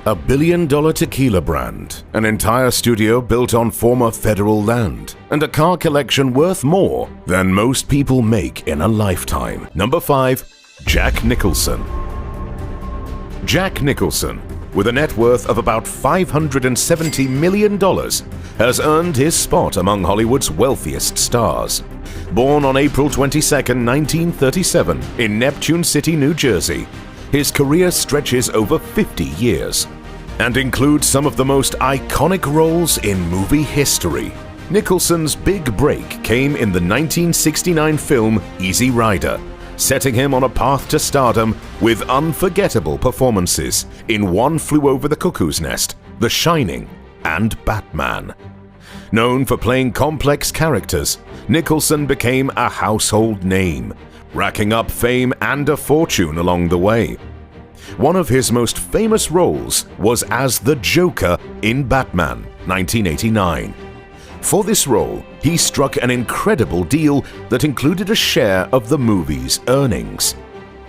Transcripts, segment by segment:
A billion-dollar tequila brand, an entire studio built on former federal land, and a car collection worth more than most people make in a lifetime. Number 5. Jack Nicholson. Jack Nicholson, with a net worth of about $570 million, has earned his spot among Hollywood's wealthiest stars. Born on April 22, 1937, in Neptune City, New Jersey, his career stretches over 50 years and includes some of the most iconic roles in movie history. Nicholson's big break came in the 1969 film Easy Rider, setting him on a path to stardom with unforgettable performances in One Flew Over the Cuckoo's Nest, The Shining, and Batman. Known for playing complex characters, Nicholson became a household name, racking up fame and a fortune along the way. One of his most famous roles was as the Joker in Batman, 1989. For this role, he struck an incredible deal that included a share of the movie's earnings,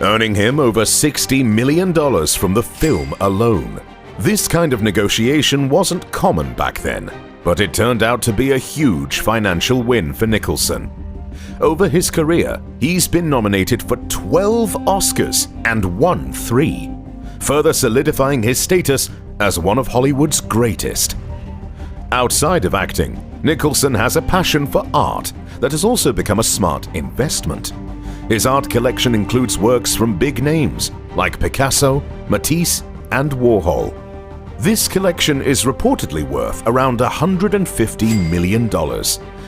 earning him over $60 million from the film alone. This kind of negotiation wasn't common back then, but it turned out to be a huge financial win for Nicholson. Over his career, he's been nominated for 12 Oscars and won 3, further solidifying his status as one of Hollywood's greatest. Outside of acting, Nicholson has a passion for art that has also become a smart investment. His art collection includes works from big names like Picasso, Matisse, and Warhol. This collection is reportedly worth around $150 million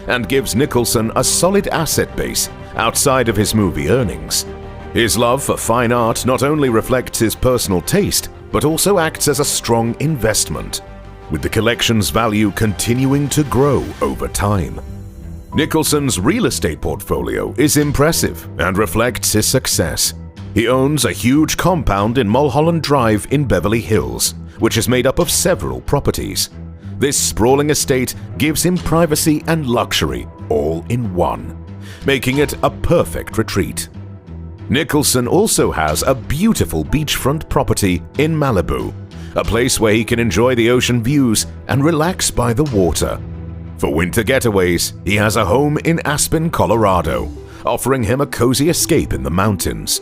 and gives Nicholson a solid asset base outside of his movie earnings. His love for fine art not only reflects his personal taste, but also acts as a strong investment, with the collection's value continuing to grow over time. Nicholson's real estate portfolio is impressive and reflects his success. He owns a huge compound in Mulholland Drive in Beverly Hills, which is made up of several properties. This sprawling estate gives him privacy and luxury all in one, making it a perfect retreat. Nicholson also has a beautiful beachfront property in Malibu, a place where he can enjoy the ocean views and relax by the water. For winter getaways, he has a home in Aspen, Colorado, offering him a cozy escape in the mountains.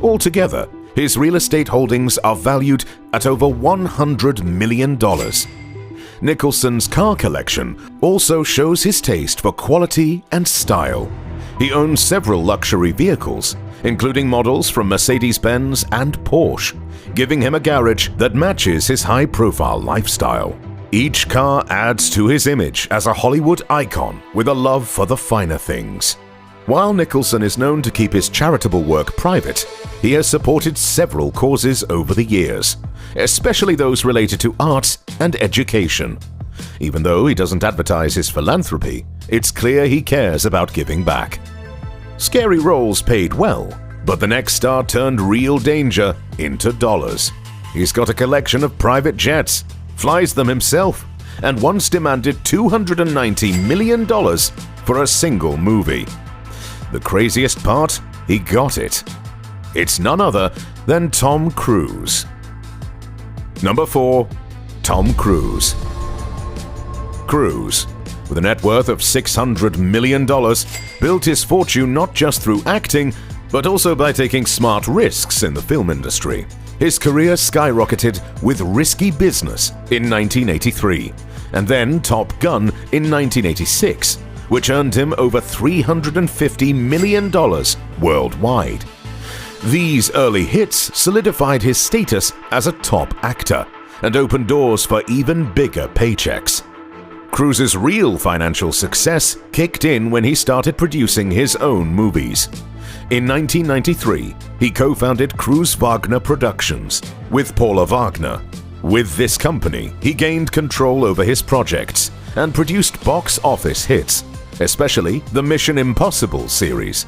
Altogether, his real estate holdings are valued at over $100 million. Nicholson's car collection also shows his taste for quality and style. He owns several luxury vehicles, including models from Mercedes-Benz and Porsche, giving him a garage that matches his high-profile lifestyle. Each car adds to his image as a Hollywood icon with a love for the finer things. While Nicholson is known to keep his charitable work private, he has supported several causes over the years, especially those related to arts and education. Even though he doesn't advertise his philanthropy, it's clear he cares about giving back. Scary roles paid well, but the next star turned real danger into dollars. He's got a collection of private jets, flies them himself, and once demanded $290 million for a single movie. The craziest part? He got it. It's none other than Tom Cruise. Number 4. Tom Cruise. Cruise, with a net worth of $600 million, built his fortune not just through acting, but also by taking smart risks in the film industry. His career skyrocketed with Risky Business in 1983, and then Top Gun in 1986, which earned him over $350 million worldwide. These early hits solidified his status as a top actor and opened doors for even bigger paychecks. Cruise's real financial success kicked in when he started producing his own movies. In 1993, he co-founded Cruise Wagner Productions with Paula Wagner. With this company, he gained control over his projects and produced box office hits, especially the Mission Impossible series.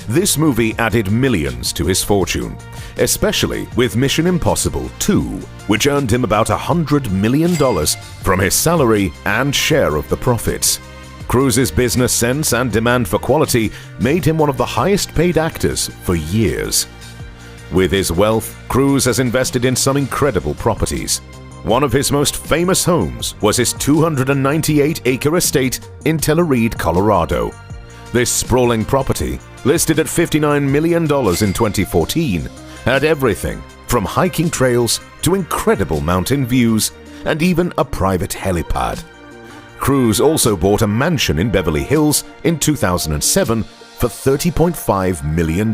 This movie added millions to his fortune, especially with Mission Impossible 2, which earned him about $100 million from his salary and share of the profits. Cruise's business sense and demand for quality made him one of the highest paid actors for years. With his wealth, Cruz has invested in some incredible properties. One of his most famous homes was his 298-acre estate in Telluride, Colorado. This sprawling property, listed at $59 million in 2014, had everything from hiking trails to incredible mountain views and even a private helipad. Cruz also bought a mansion in Beverly Hills in 2007 for $30.5 million.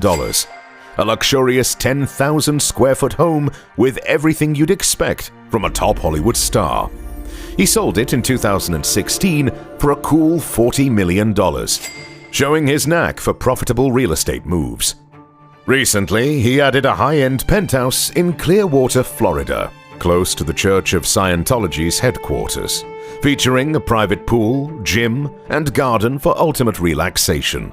A luxurious 10,000 square foot home with everything you'd expect from a top Hollywood star. He sold it in 2016 for a cool $40 million, showing his knack for profitable real estate moves. Recently, he added a high-end penthouse in Clearwater, Florida, close to the Church of Scientology's headquarters, featuring a private pool, gym, and garden for ultimate relaxation.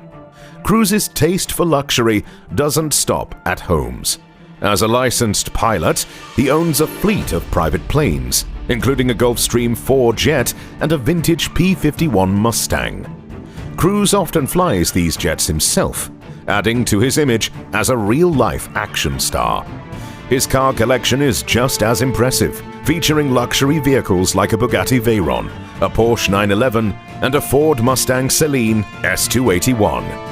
Cruz's taste for luxury doesn't stop at homes. As a licensed pilot, he owns a fleet of private planes, including a Gulfstream IV jet and a vintage P-51 Mustang. Cruz often flies these jets himself, adding to his image as a real-life action star. His car collection is just as impressive, featuring luxury vehicles like a Bugatti Veyron, a Porsche 911, and a Ford Mustang Celine S281.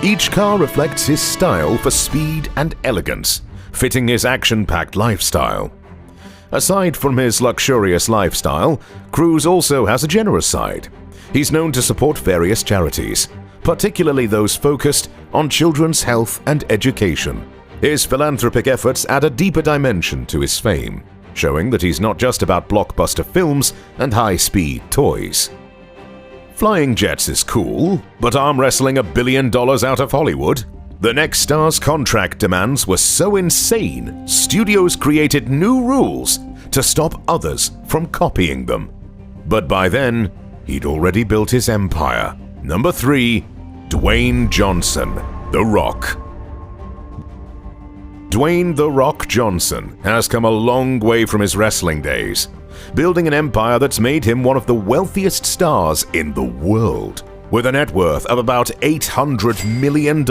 Each car reflects his style for speed and elegance, fitting his action-packed lifestyle. Aside from his luxurious lifestyle, Cruz also has a generous side. He's known to support various charities, particularly those focused on children's health and education. His philanthropic efforts add a deeper dimension to his fame, showing that he's not just about blockbuster films and high-speed toys. Flying jets is cool, but arm wrestling $1 billion out of Hollywood? The next star's contract demands were so insane, studios created new rules to stop others from copying them. But by then, he'd already built his empire. Number 3. Dwayne Johnson, The Rock. Dwayne "The Rock" Johnson has come a long way from his wrestling days, building an empire that's made him one of the wealthiest stars in the world, with a net worth of about $800 million.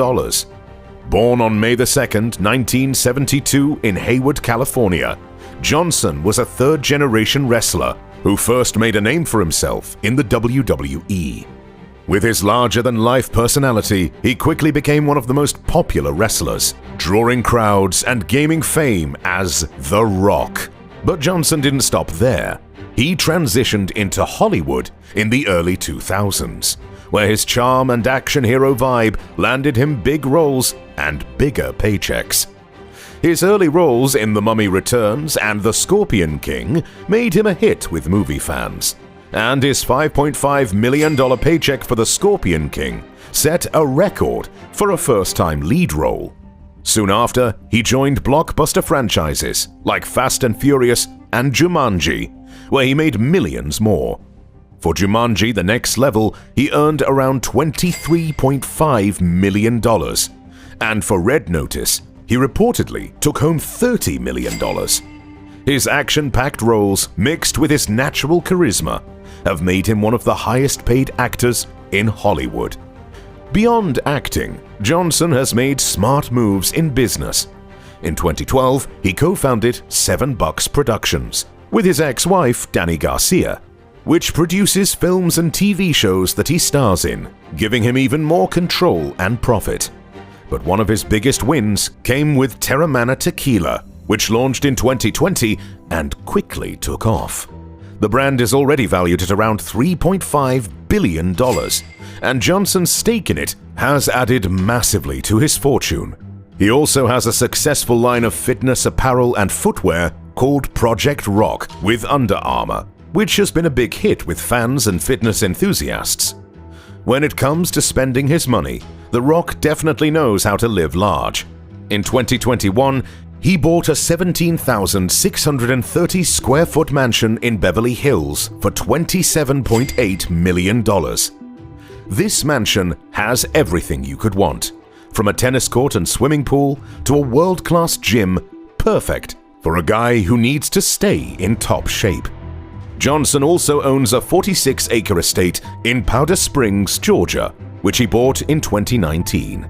Born on May 2, 1972 in Hayward, California, Johnson was a third-generation wrestler who first made a name for himself in the WWE. With his larger-than-life personality, he quickly became one of the most popular wrestlers, drawing crowds and gaining fame as The Rock. But Johnson didn't stop there. He transitioned into Hollywood in the early 2000s, where his charm and action hero vibe landed him big roles and bigger paychecks. His early roles in The Mummy Returns and The Scorpion King made him a hit with movie fans, and his $5.5 million paycheck for The Scorpion King set a record for a first-time lead role. Soon after, he joined blockbuster franchises like Fast and Furious and Jumanji, where he made millions more. For Jumanji: The Next Level, he earned around $23.5 million, and for Red Notice, he reportedly took home $30 million. His action-packed roles, mixed with his natural charisma, have made him one of the highest-paid actors in Hollywood. Beyond acting, Johnson has made smart moves in business. In 2012, he co-founded $7 Productions with his ex-wife, Dani Garcia, which produces films and TV shows that he stars in, giving him even more control and profit. But one of his biggest wins came with Terramana Tequila, which launched in 2020 and quickly took off. The brand is already valued at around $3.5 billion, and Johnson's stake in it has added massively to his fortune. He also has a successful line of fitness apparel and footwear called Project Rock with Under Armour, which has been a big hit with fans and fitness enthusiasts. When it comes to spending his money, The Rock definitely knows how to live large. In 2021, he bought a 17,630 square foot mansion in Beverly Hills for $27.8 million. This mansion has everything you could want, from a tennis court and swimming pool to a world-class gym, perfect for a guy who needs to stay in top shape. Johnson also owns a 46-acre estate in Powder Springs, Georgia, which he bought in 2019.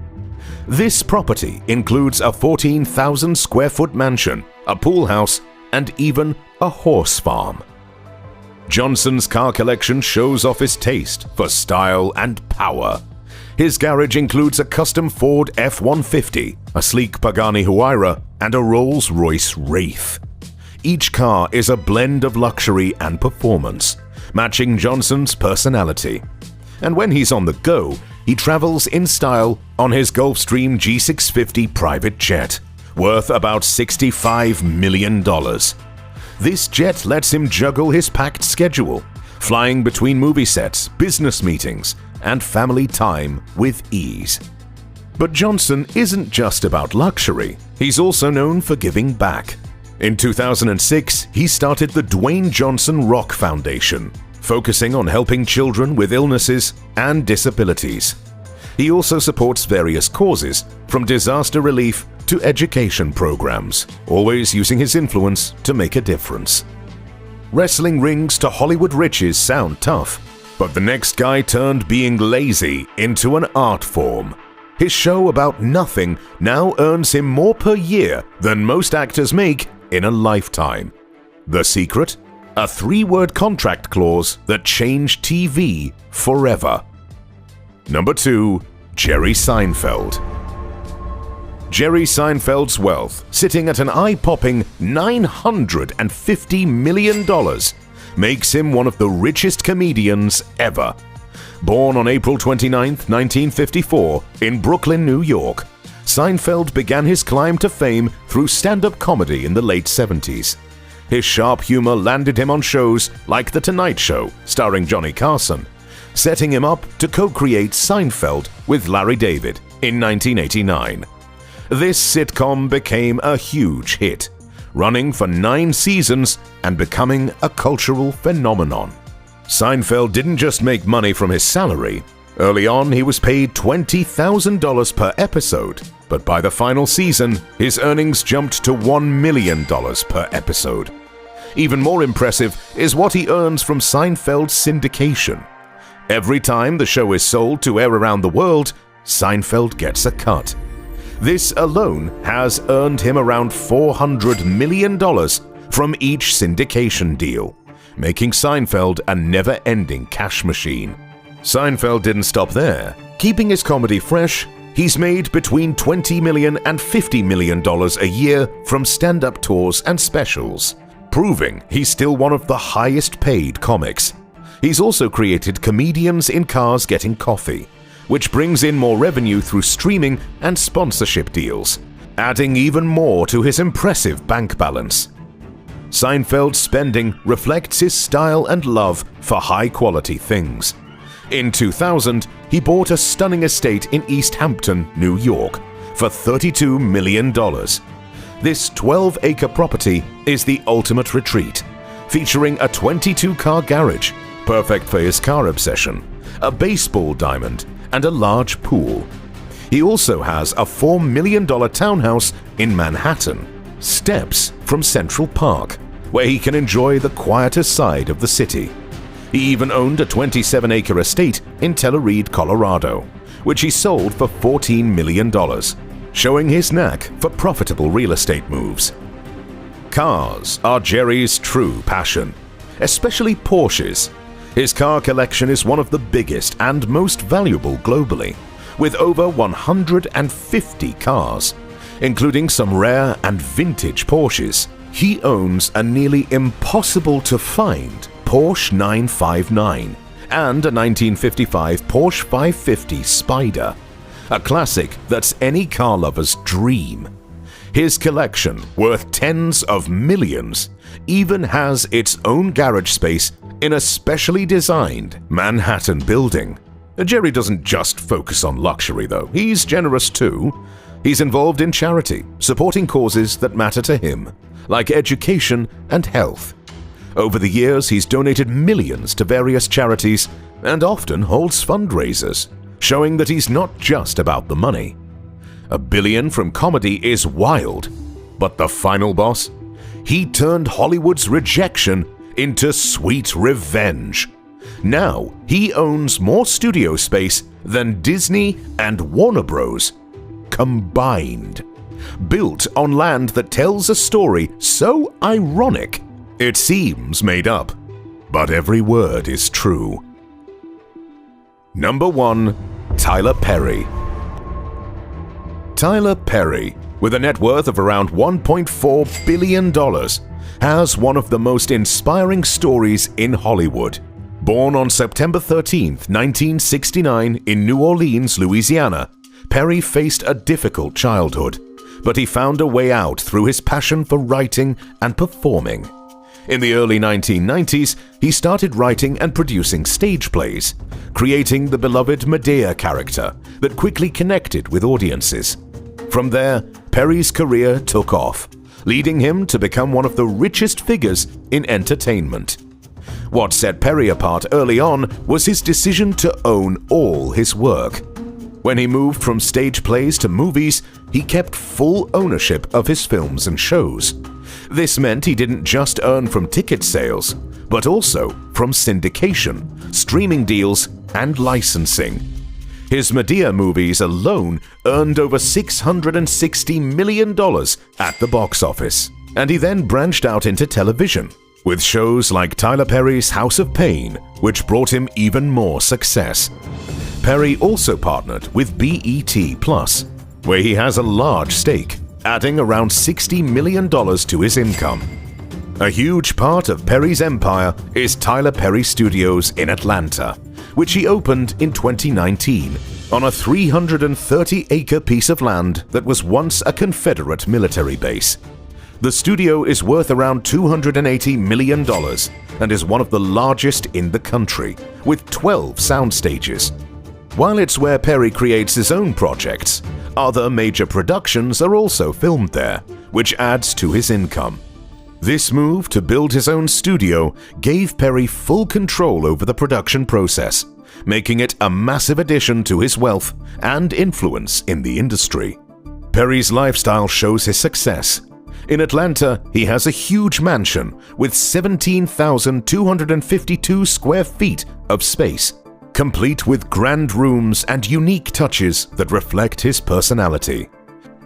This property includes a 14,000 square foot mansion, a pool house, and even a horse farm. Johnson's car collection shows off his taste for style and power. His garage includes a custom Ford F-150, a sleek Pagani Huayra, and a Rolls-Royce Wraith. Each car is a blend of luxury and performance, matching Johnson's personality. And when he's on the go, he travels in style on his Gulfstream G650 private jet, worth about $65 million. This jet lets him juggle his packed schedule, flying between movie sets, business meetings, and family time with ease. But Johnson isn't just about luxury, he's also known for giving back. In 2006, he started the Dwayne Johnson Rock Foundation, focusing on helping children with illnesses and disabilities. He also supports various causes, from disaster relief to education programs, always using his influence to make a difference. Wrestling rings to Hollywood riches sound tough, but the next guy turned being lazy into an art form. His show about nothing now earns him more per year than most actors make in a lifetime. The secret? A 3-word contract clause that changed TV forever. Number 2. Jerry Seinfeld. Jerry Seinfeld's wealth, sitting at an eye-popping $950 million, makes him one of the richest comedians ever. Born on April 29, 1954, in Brooklyn, New York, Seinfeld began his climb to fame through stand-up comedy in the late 70s. His sharp humor landed him on shows like The Tonight Show, starring Johnny Carson, setting him up to co-create Seinfeld with Larry David in 1989. This sitcom became a huge hit, running for 9 seasons and becoming a cultural phenomenon. Seinfeld didn't just make money from his salary. Early on, he was paid $20,000 per episode, but by the final season, his earnings jumped to $1 million per episode. Even more impressive is what he earns from Seinfeld's syndication. Every time the show is sold to air around the world, Seinfeld gets a cut. This alone has earned him around $400 million from each syndication deal, making Seinfeld a never-ending cash machine. Seinfeld didn't stop there. Keeping his comedy fresh, he's made between $20 million and $50 million a year from stand-up tours and specials, proving he's still one of the highest-paid comics. He's also created Comedians in Cars Getting Coffee, which brings in more revenue through streaming and sponsorship deals, adding even more to his impressive bank balance. Seinfeld's spending reflects his style and love for high-quality things. In 2000, he bought a stunning estate in East Hampton, New York, for $32 million. This 12-acre property is the ultimate retreat, featuring a 22-car garage, perfect for his car obsession, a baseball diamond, and a large pool. He also has a $4 million townhouse in Manhattan, steps from Central Park, where he can enjoy the quieter side of the city. He even owned a 27-acre estate in Telluride, Colorado, which he sold for $14 million, showing his knack for profitable real estate moves. Cars are Jerry's true passion, especially Porsches. His car collection is one of the biggest and most valuable globally, with over 150 cars, including some rare and vintage Porsches. He owns a nearly impossible-to-find Porsche 959 and a 1955 Porsche 550 Spider, a classic that's any car lover's dream. His collection, worth tens of millions, even has its own garage space in a specially designed Manhattan building. Jerry doesn't just focus on luxury, though. He's generous too. He's involved in charity, supporting causes that matter to him, like education and health. Over the years, he's donated millions to various charities and often holds fundraisers, showing that he's not just about the money. $1 billion from comedy is wild, but the final boss? He turned Hollywood's rejection into sweet revenge. Now, he owns more studio space than Disney and Warner Bros. combined. Built on land that tells a story so ironic, it seems made up, but every word is true. Number 1. Tyler Perry. Tyler Perry, with a net worth of around $1.4 billion, has one of the most inspiring stories in Hollywood. Born on September 13, 1969 in New Orleans, Louisiana, Perry faced a difficult childhood, but he found a way out through his passion for writing and performing. In the early 1990s, he started writing and producing stage plays, creating the beloved Medea character that quickly connected with audiences. From there, Perry's career took off, leading him to become one of the richest figures in entertainment. What set Perry apart early on was his decision to own all his work. When he moved from stage plays to movies, he kept full ownership of his films and shows. This meant he didn't just earn from ticket sales, but also from syndication, streaming deals, and licensing. His Medea movies alone earned over $660 million at the box office, and he then branched out into television, with shows like Tyler Perry's House of Pain, which brought him even more success. Perry also partnered with BET Plus, where he has a large stake, adding around $60 million to his income. A huge part of Perry's empire is Tyler Perry Studios in Atlanta, which he opened in 2019 on a 330-acre piece of land that was once a Confederate military base. The studio is worth around $280 million and is one of the largest in the country, with 12 sound stages. While it's where Perry creates his own projects, other major productions are also filmed there, which adds to his income. This move to build his own studio gave Perry full control over the production process, making it a massive addition to his wealth and influence in the industry. Perry's lifestyle shows his success. In Atlanta, he has a huge mansion with 17,252 square feet of space, complete with grand rooms and unique touches that reflect his personality.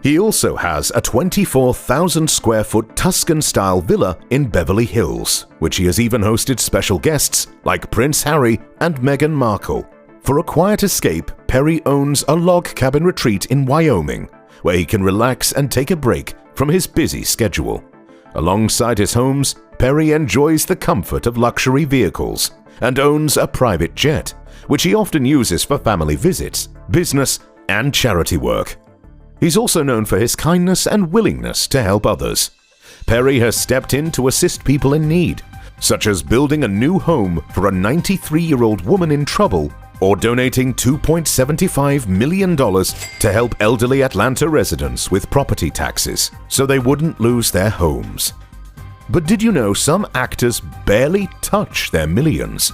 He also has a 24,000 square foot Tuscan-style villa in Beverly Hills, which he has even hosted special guests like Prince Harry and Meghan Markle. For a quiet escape, Perry owns a log cabin retreat in Wyoming, where he can relax and take a break from his busy schedule. Alongside his homes, Perry enjoys the comfort of luxury vehicles and owns a private jet, which he often uses for family visits, business, and charity work. He's also known for his kindness and willingness to help others. Perry has stepped in to assist people in need, such as building a new home for a 93-year-old woman in trouble or donating $2.75 million to help elderly Atlanta residents with property taxes so they wouldn't lose their homes. But did you know some actors barely touch their millions?